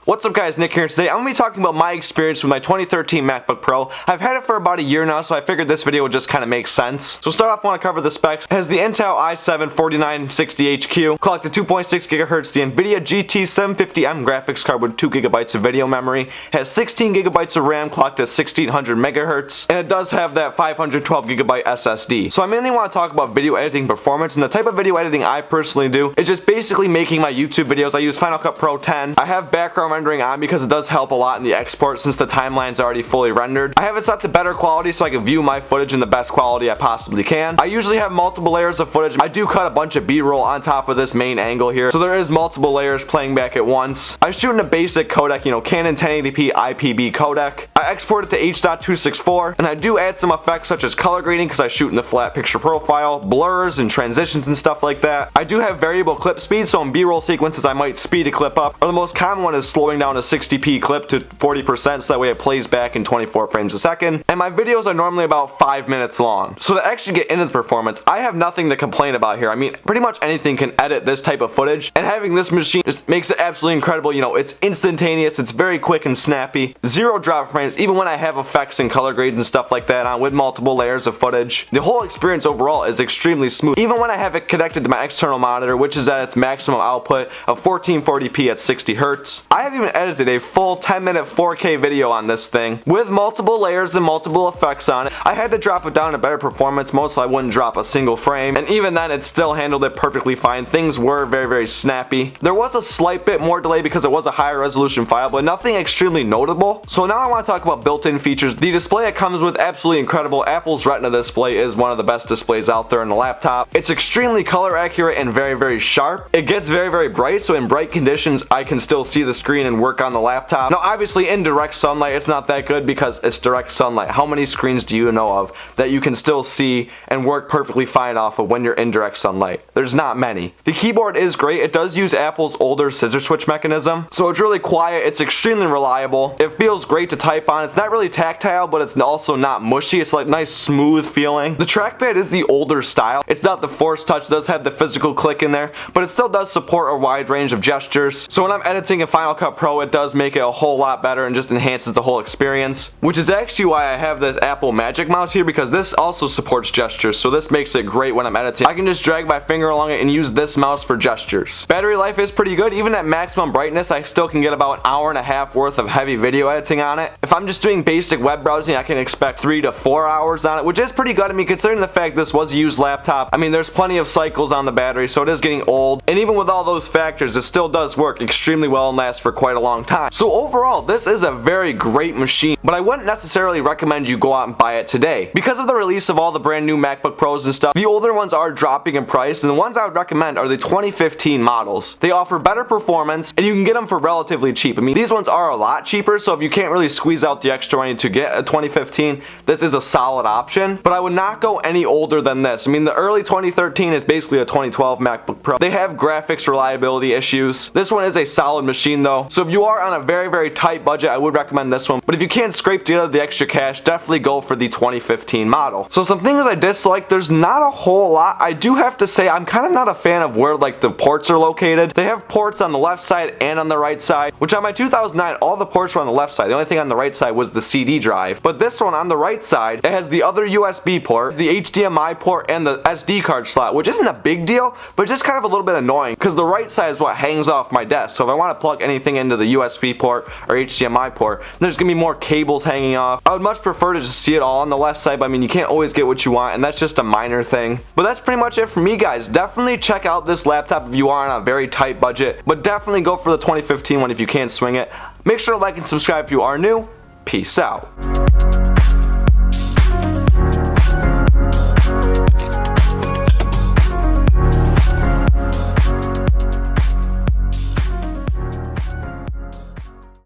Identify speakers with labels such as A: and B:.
A: What's up guys, Nick here. Today I'm going to be talking about my experience with my 2013 MacBook Pro. I've had it for about a year now, so I figured this video would just kind of make sense. So start off, I want to cover the specs. It has the Intel i7-4960HQ, clocked at 2.6 GHz, the NVIDIA GT750M graphics card with 2 GB of video memory, it has 16 GB of RAM, clocked at 1600 MHz, and it does have that 512 GB SSD. So I mainly want to talk about video editing performance, and the type of video editing I personally do is just basically making my YouTube videos. I use Final Cut Pro 10. I have background rendering on because it does help a lot in the export since the timeline's already fully rendered. I have it set to better quality so I can view my footage in the best quality I possibly can. I usually have multiple layers of footage. I do cut a bunch of B-roll on top of this main angle here, so there is multiple layers playing back at once. I shoot in a basic codec, Canon 1080p IPB codec. I export it to H.264, and I do add some effects such as color grading because I shoot in the flat picture profile, blurs and transitions and stuff like that. I do have variable clip speed, so in B-roll sequences I might speed a clip up, or the most common one is slowing down a 60p clip to 40% so that way it plays back in 24 frames a second. And my videos are normally about 5 minutes long. So to actually get into the performance, I have nothing to complain about here. I mean, pretty much anything can edit this type of footage, and having this machine just makes it absolutely incredible. It's instantaneous, it's very quick and snappy, zero drop frames, even when I have effects and color grades and stuff like that on with multiple layers of footage. The whole experience overall is extremely smooth, even when I have it connected to my external monitor, which is at its maximum output of 1440p at 60 Hz. I have even edited a full 10-minute 4K video on this thing with multiple layers and multiple effects on it. I had to drop it down to better performance mode so I wouldn't drop a single frame, and even then it still handled it perfectly fine. Things were very snappy. There was a slight bit more delay because it was a higher resolution file, but nothing extremely notable. So now I want to talk about built-in features. The display it comes with, absolutely incredible. Apple's Retina display is one of the best displays out there in the laptop. It's extremely color accurate and very sharp. It gets very bright, so in bright conditions I can still see the screen and work on the laptop. Now obviously in direct sunlight it's not that good because it's direct sunlight. How many screens do you know of that you can still see and work perfectly fine off of when you're in direct sunlight? There's not many. The keyboard is great. It does use Apple's older scissor switch mechanism, so it's really quiet. It's extremely reliable. It feels great to type on. It's not really tactile, but it's also not mushy. It's like nice smooth feeling. The trackpad is the older style. It's not the force touch. It does have the physical click in there, but it still does support a wide range of gestures. So when I'm editing in Final Cut Pro, it does make it a whole lot better and just enhances the whole experience, which is actually why I have this Apple Magic Mouse here, because this also supports gestures, so this makes it great when I'm editing. I can just drag my finger along it and use this mouse for gestures. Battery life is pretty good. Even at maximum brightness I still can get about an hour and a half worth of heavy video editing on it. If I'm just doing basic web browsing, I can expect 3 to 4 hours on it, which is pretty good. I mean, considering the fact this was a used laptop, I mean there's plenty of cycles on the battery, so it is getting old, and even with all those factors it still does work extremely well and lasts for quite a long time. So overall this is a very great machine, but I wouldn't necessarily recommend you go out and buy it today. Because of the release of all the brand new MacBook Pros and stuff, the older ones are dropping in price, and the ones I would recommend are the 2015 models. They offer better performance and you can get them for relatively cheap. I mean, these ones are a lot cheaper, so if you can't really squeeze out the extra money to get a 2015, this is a solid option, but I would not go any older than this. I mean, the early 2013 is basically a 2012 MacBook Pro. They have graphics reliability issues. This one is a solid machine though, so if you are on a very tight budget, I would recommend this one, but if you can't scrape together the extra cash, definitely go for the 2015 model. So some things I dislike, there's not a whole lot. I do have to say I'm kind of not a fan of where like the ports are located. They have ports on the left side and on the right side, which on my 2009 all the ports were on the left side. The only thing on the right side was the CD drive, but this one on the right side, it has the other USB port, the HDMI port, and the SD card slot, which isn't a big deal, but just kind of a little bit annoying because the right side is what hangs off my desk. So if I want to plug anything into the USB port or HDMI port, there's gonna be more cables hanging off. I would much prefer to just see it all on the left side, but I mean you can't always get what you want, and that's just a minor thing. But that's pretty much it for me, guys. Definitely check out this laptop if you are on a very tight budget, but definitely go for the 2015 one if you can't swing it. Make sure to like and subscribe if you are new. Peace out.